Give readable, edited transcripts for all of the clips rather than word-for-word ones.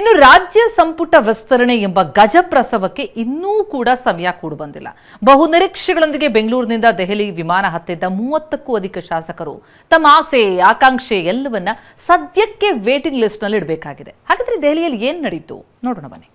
ಇನ್ನು ರಾಜ್ಯ ಸಂಪುಟ ವಿಸ್ತರಣೆ ಎಂಬ ಗಜಪ್ರಸವಕ್ಕೆ ಇನ್ನೂ ಕೂಡ ಸಮಯ ಕೂಡು ಬಂದಿಲ್ಲ. ಬಹು ನಿರೀಕ್ಷೆಗಳೊಂದಿಗೆ ಬೆಂಗಳೂರಿನಿಂದ ದೆಹಲಿ ವಿಮಾನ ಹತ್ತಿದ್ದ 30ಕ್ಕೂ ಅಧಿಕ ಶಾಸಕರು ತಮ್ಮ ಆಸೆ ಆಕಾಂಕ್ಷೆ ಎಲ್ಲವನ್ನ ಸದ್ಯಕ್ಕೆ ವೇಟಿಂಗ್ ಲಿಸ್ಟ್ ನಲ್ಲಿ ಇಡಬೇಕಾಗಿದೆ. ಹಾಗಾದ್ರೆ ದೆಹಲಿಯಲ್ಲಿ ಏನ್ ನಡೀತು ನೋಡೋಣ ಬನ್ನಿ.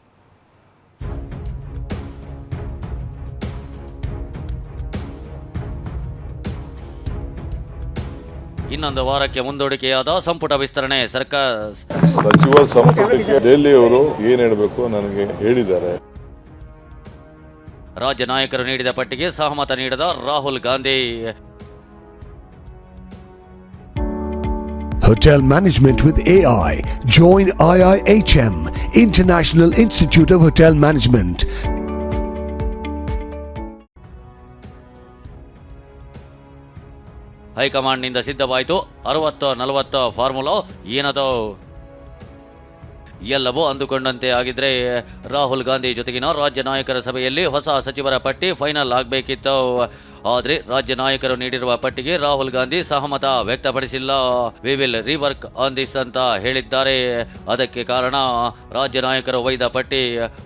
ಇನ್ನೊಂದು ವಾರಕ್ಕೆ ಮುಂದೂಡಿಕೆಯಾದ ಸಂಪುಟ ವಿಸ್ತರಣೆ. ಸಚಿವ ಸಂಪುಟಕ್ಕೆ ದೆಹಲಿಯವರು ಏನ್ ಹೇಳಬೇಕು ನನಗೆ ಹೇಳಿದ್ದಾರೆ. ರಾಜ್ಯ ನಾಯಕರು ನೀಡಿದ ಪಟ್ಟಿಗೆ ಸಹಮತ ನೀಡದ Rahul Gandhi. Hotel Management with AI. Join IIHM, International Institute of Hotel Management. ಹೈಕಮಾಂಡ್ನಿಂದ ಸಿದ್ಧವಾಯಿತು 60-40 formula. ಏನದು? ಎಲ್ಲವೂ ಅಂದುಕೊಂಡಂತೆ ಆಗಿದ್ರೆ ರಾಹುಲ್ ಗಾಂಧಿ ಜೊತೆಗಿನ ರಾಜ್ಯ ನಾಯಕರ ಸಭೆಯಲ್ಲಿ ಹೊಸ ಸಚಿವರ ಪಟ್ಟಿ ಫೈನಲ್ ಆಗಬೇಕಿತ್ತು. ಆದರೆ ರಾಜ್ಯ ನಾಯಕರು ನೀಡಿರುವ ಪಟ್ಟಿಗೆ ರಾಹುಲ್ ಗಾಂಧಿ ಸಹಮತ ವ್ಯಕ್ತಪಡಿಸಿಲ್ಲ. We will rework on this ಅಂತ ಹೇಳಿದ್ದಾರೆ. ಅದಕ್ಕೆ ಕಾರಣ ರಾಜ್ಯ ನಾಯಕರು ಒಯ್ದ ಪಟ್ಟಿ.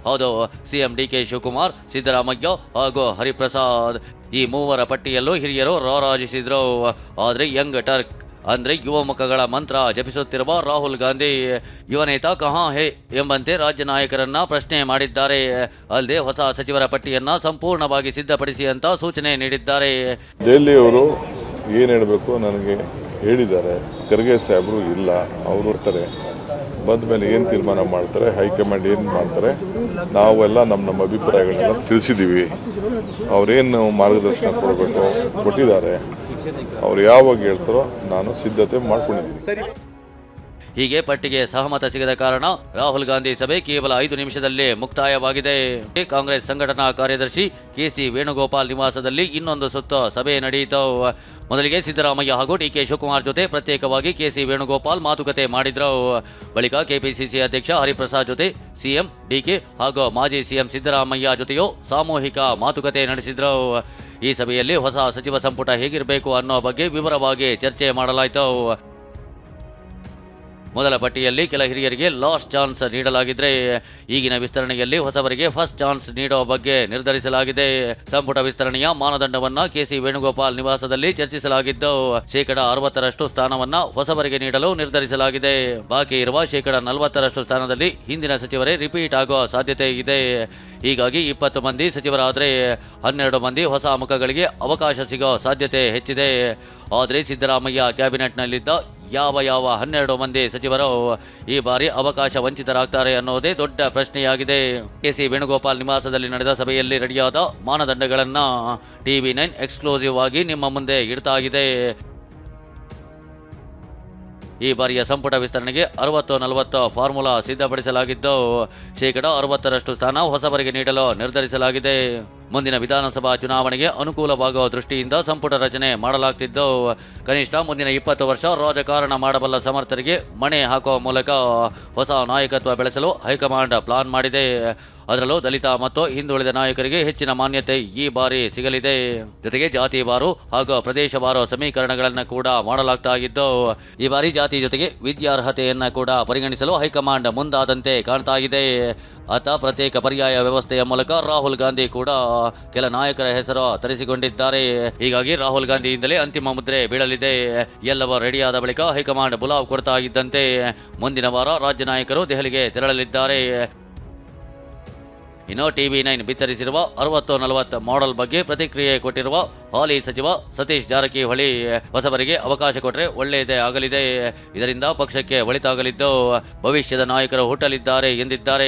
ಹೌದು, ಸಿಎಂ ಡಿಕೆ ಶಿವಕುಮಾರ್, ಸಿದ್ದರಾಮಯ್ಯ ಹಾಗೂ ಹರಿಪ್ರಸಾದ್ ಈ ಮೂವರ ಪಟ್ಟಿಯಲ್ಲೂ ಹಿರಿಯರು ರಾರಾಜಿಸಿದ್ರು. ಆದರೆ ಯಂಗ್ ಟರ್ಕ್ ಅಂದ್ರೆ ಯುವ ಮುಖಗಳ ಮಂತ್ರ ಜಪಿಸುತ್ತಿರುವ ರಾಹುಲ್ ಗಾಂಧಿ ಯುವನೇತ ಕಹಾ ಹೇ ಎಂಬಂತೆ ರಾಜ್ಯ ನಾಯಕರನ್ನ ಪ್ರಶ್ನೆ ಮಾಡಿದ್ದಾರೆ. ಅಲ್ಲದೆ ಹೊಸ ಸಚಿವರ ಪಟ್ಟಿಯನ್ನ ಸಂಪೂರ್ಣವಾಗಿ ಸಿದ್ಧಪಡಿಸಿ ಅಂತ ಸೂಚನೆ ನೀಡಿದ್ದಾರೆ. ದೆಹಲಿಯವರು ಏನ್ ಹೇಳಬೇಕು ನನಗೆ ಹೇಳಿದ್ದಾರೆ. ಖರ್ಗೆ ಸಾಹೇಬರು ಇಲ್ಲ, ಅವರು ಇರ್ತಾರೆ, ಬಂದ ಮೇಲೆ ಏನು ತೀರ್ಮಾನ ಮಾಡ್ತಾರೆ, ಹೈಕಮಾಂಡ್ ಏನು ಮಾಡ್ತಾರೆ, ನಾವೆಲ್ಲ ನಮ್ಮ ಅಭಿಪ್ರಾಯಗಳನ್ನ ತಿಳಿಸಿದ್ದೀವಿ. ಅವ್ರೇನು ಮಾರ್ಗದರ್ಶನ ಕೊಟ್ಟಿದ್ದಾರೆ, ಅವ್ರು ಯಾವಾಗ ಹೇಳ್ತಾರೋ ನಾನು ಸಿದ್ಧತೆ ಮಾಡ್ಕೊಂಡಿದ್ದೀನಿ. ಹೀಗೆ ಪಟ್ಟಿಗೆ ಸಹಮತ ಸಿಗದ ಕಾರಣ ರಾಹುಲ್ ಗಾಂಧಿ ಸಭೆ ಕೇವಲ 5 ನಿಮಿಷದಲ್ಲಿ ಮುಕ್ತಾಯವಾಗಿದೆ. ಕಾಂಗ್ರೆಸ್ ಸಂಘಟನಾ ಕಾರ್ಯದರ್ಶಿ ಕೆಸಿ ವೇಣುಗೋಪಾಲ್ ನಿವಾಸದಲ್ಲಿ ಇನ್ನೊಂದು ಸುತ್ತು ಸಭೆ ನಡೆಯಿತು. ಮೊದಲಿಗೆ ಸಿದ್ದರಾಮಯ್ಯ ಹಾಗೂ ಡಿಕೆ ಶಿವಕುಮಾರ್ ಜೊತೆ ಪ್ರತ್ಯೇಕವಾಗಿ ಕೆಸಿ ವೇಣುಗೋಪಾಲ್ ಮಾತುಕತೆ ಮಾಡಿದ್ರು. ಬಳಿಕ ಕೆಪಿಸಿಸಿ ಅಧ್ಯಕ್ಷ ಹರಿಪ್ರಸಾದ್ ಜೊತೆ ಸಿಎಂ ಡಿಕೆ ಹಾಗೂ ಮಾಜಿ ಸಿಎಂ ಸಿದ್ದರಾಮಯ್ಯ ಜೊತೆಯೂ ಸಾಮೂಹಿಕ ಮಾತುಕತೆ ನಡೆಸಿದ್ರು. ಈ ಸಭೆಯಲ್ಲಿ ಹೊಸ ಸಚಿವ ಸಂಪುಟ ಹೇಗಿರಬೇಕು ಅನ್ನೋ ಬಗ್ಗೆ ವಿವರವಾಗಿ ಚರ್ಚೆ ಮಾಡಲಾಯಿತು. ಮೊದಲ ಪಟ್ಟಿಯಲ್ಲಿ ಕೆಲ ಹಿರಿಯರಿಗೆ ಲಾಸ್ಟ್ ಚಾನ್ಸ್ ನೀಡಲಾಗಿದ್ರೆ ಈಗಿನ ವಿಸ್ತರಣೆಯಲ್ಲಿ ಹೊಸಬರಿಗೆ ಫಸ್ಟ್ ಚಾನ್ಸ್ ನೀಡೋ ಬಗ್ಗೆ ನಿರ್ಧರಿಸಲಾಗಿದೆ. ಸಂಪುಟ ವಿಸ್ತರಣೆಯ ಮಾನದಂಡವನ್ನ ಕೆಸಿ ವೇಣುಗೋಪಾಲ್ ನಿವಾಸದಲ್ಲಿ ಚರ್ಚಿಸಲಾಗಿದ್ದು, 60% ಸ್ಥಾನವನ್ನ ಹೊಸಬರಿಗೆ ನೀಡಲು ನಿರ್ಧರಿಸಲಾಗಿದೆ. ಬಾಕಿ ಇರುವ 40% ಸ್ಥಾನದಲ್ಲಿ ಹಿಂದಿನ ಸಚಿವರೇ ರಿಪೀಟ್ ಆಗೋ ಸಾಧ್ಯತೆ ಇದೆ. ಹೀಗಾಗಿ 20 ಮಂದಿ ಸಚಿವರಾದರೆ 12 ಮಂದಿ ಹೊಸ ಮುಖಗಳಿಗೆ ಅವಕಾಶ ಸಿಗೋ ಸಾಧ್ಯತೆ ಹೆಚ್ಚಿದೆ. ಆದರೆ ಸಿದ್ದರಾಮಯ್ಯ ಕ್ಯಾಬಿನೆಟ್ನಲ್ಲಿದ್ದ ಯಾವ 12 ಮಂದಿ ಸಚಿವರು ಈ ಬಾರಿ ಅವಕಾಶ ವಂಚಿತರಾಗ್ತಾರೆ ಅನ್ನೋದೇ ದೊಡ್ಡ ಪ್ರಶ್ನೆಯಾಗಿದೆ. ಕೆಸಿ ವೇಣುಗೋಪಾಲ್ ನಿವಾಸದಲ್ಲಿ ನಡೆದ ಸಭೆಯಲ್ಲಿ ರೆಡಿಯಾದ ಮಾನದಂಡಗಳನ್ನು TV9 ಎಕ್ಸ್ಕ್ಲೂಸಿವ್ ಆಗಿ ನಿಮ್ಮ ಮುಂದೆ ಇಡ್ತಾ ಇದೆ. ಈ ಬಾರಿಯ ಸಂಪುಟ ವಿಸ್ತರಣೆಗೆ 60-40 ಫಾರ್ಮುಲಾ ಸಿದ್ಧಪಡಿಸಲಾಗಿದ್ದು, 60% ಸ್ಥಾನ ಹೊಸಬರಿಗೆ ನೀಡಲು ನಿರ್ಧರಿಸಲಾಗಿದೆ. ಮುಂದಿನ ವಿಧಾನಸಭಾ ಚುನಾವಣೆಗೆ ಅನುಕೂಲವಾಗುವ ದೃಷ್ಟಿಯಿಂದ ಸಂಪುಟ ರಚನೆ ಮಾಡಲಾಗ್ತಿದ್ದು, ಕನಿಷ್ಠ ಮುಂದಿನ 20 ವರ್ಷ ರಾಜಕಾರಣ ಮಾಡಬಲ್ಲ ಸಮರ್ಥರಿಗೆ ಮಣೆ ಹಾಕುವ ಮೂಲಕ ಹೊಸ ನಾಯಕತ್ವ ಬೆಳೆಸಲು ಹೈಕಮಾಂಡ್ ಪ್ಲಾನ್ ಮಾಡಿದೆ. ಅದರಲ್ಲೂ ದಲಿತ ಮತ್ತು ಹಿಂದುಳಿದ ನಾಯಕರಿಗೆ ಹೆಚ್ಚಿನ ಮಾನ್ಯತೆ ಈ ಬಾರಿ ಸಿಗಲಿದೆ. ಜೊತೆಗೆ ಜಾತಿವಾರು ಹಾಗೂ ಪ್ರದೇಶವಾರು ಸಮೀಕರಣಗಳನ್ನು ಕೂಡ ಮಾಡಲಾಗ್ತಾ ಇದ್ದು, ಈ ಬಾರಿ ಜಾತಿ ಜೊತೆಗೆ ವಿದ್ಯಾರ್ಹತೆಯನ್ನ ಕೂಡ ಪರಿಗಣಿಸಲು ಹೈಕಮಾಂಡ್ ಮುಂದಾದಂತೆ ಕಾಣ್ತಾ ಇದೆ. ಆತ ಪ್ರತ್ಯೇಕ ಪರ್ಯಾಯ ವ್ಯವಸ್ಥೆಯ ಮೂಲಕ ರಾಹುಲ್ ಗಾಂಧಿ ಕೂಡ ಕೆಲ ನಾಯಕರ ಹೆಸರು ತರಿಸಿಕೊಂಡಿದ್ದಾರೆ. ಹೀಗಾಗಿ ರಾಹುಲ್ ಗಾಂಧಿಯಿಂದಲೇ ಅಂತಿಮ ಮುದ್ರೆ ಬೀಳಲಿದೆ. ಎಲ್ಲವೂ ರೆಡಿಯಾದ ಬಳಿಕ ಹೈಕಮಾಂಡ್ ಬುಲಾವ್ ಕೊಡ್ತಾ ಇದ್ದಂತೆ ಮುಂದಿನ ವಾರ ರಾಜ್ಯ ನಾಯಕರು ದೆಹಲಿಗೆ ತೆರಳಲಿದ್ದಾರೆ. ಇನ್ನು TV9 ಬಿತ್ತರಿಸಿರುವ 60-40 ಮಾಡೆಲ್ ಬಗ್ಗೆ ಪ್ರತಿಕ್ರಿಯೆ ಕೊಟ್ಟಿರುವ ಹಾಲಿ ಸಚಿವ ಸತೀಶ್ ಜಾರಕಿಹೊಳಿ, ಹೊಸಬರಿಗೆ ಅವಕಾಶ ಕೊಟ್ಟರೆ ಒಳ್ಳೆಯದೇ ಆಗಲಿದೆ. ಇದರಿಂದ ಪಕ್ಷಕ್ಕೆ ಒಳಿತಾಗಲಿದ್ದು ಭವಿಷ್ಯದ ನಾಯಕರು ಹುಟ್ಟಲಿದ್ದಾರೆ ಎಂದಿದ್ದಾರೆ.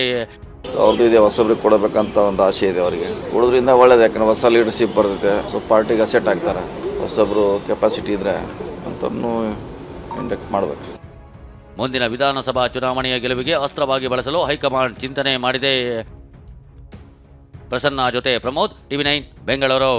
ಅವ್ರದ್ದು ಇದೆ, ಹೊಸಬ್ರಿಗೆ ಕೊಡಬೇಕಂತ ಒಂದು ಆಸೆ ಇದೆ ಅವರಿಗೆ. ಉಳಿದ್ರಿಂದ ಒಳ್ಳೇದು, ಯಾಕಂದ್ರೆ ಹೊಸ ಲೀಡರ್ಶಿಪ್ ಬರ್ತೈತೆ, ಸೊ ಪಾರ್ಟಿಗೆ ಅಸೆಟ್ ಆಗ್ತಾರೆ. ಹೊಸಬ್ರು ಕೆಪಾಸಿಟಿ ಇದ್ರೆ ಅಂತನೂ ಇಂಡಕ್ಟ್ ಮಾಡಬೇಕು. ಮುಂದಿನ ವಿಧಾನಸಭಾ ಚುನಾವಣೆಯ ಗೆಲುವಿಗೆ ಅಸ್ತ್ರವಾಗಿ ಬಳಸಲು ಹೈಕಮಾಂಡ್ ಚಿಂತನೆ ಮಾಡಿದೆ. ಪ್ರಸನ್ನ ಜೊತೆ ಪ್ರಮೋದ್, TV9 ಬೆಂಗಳೂರು.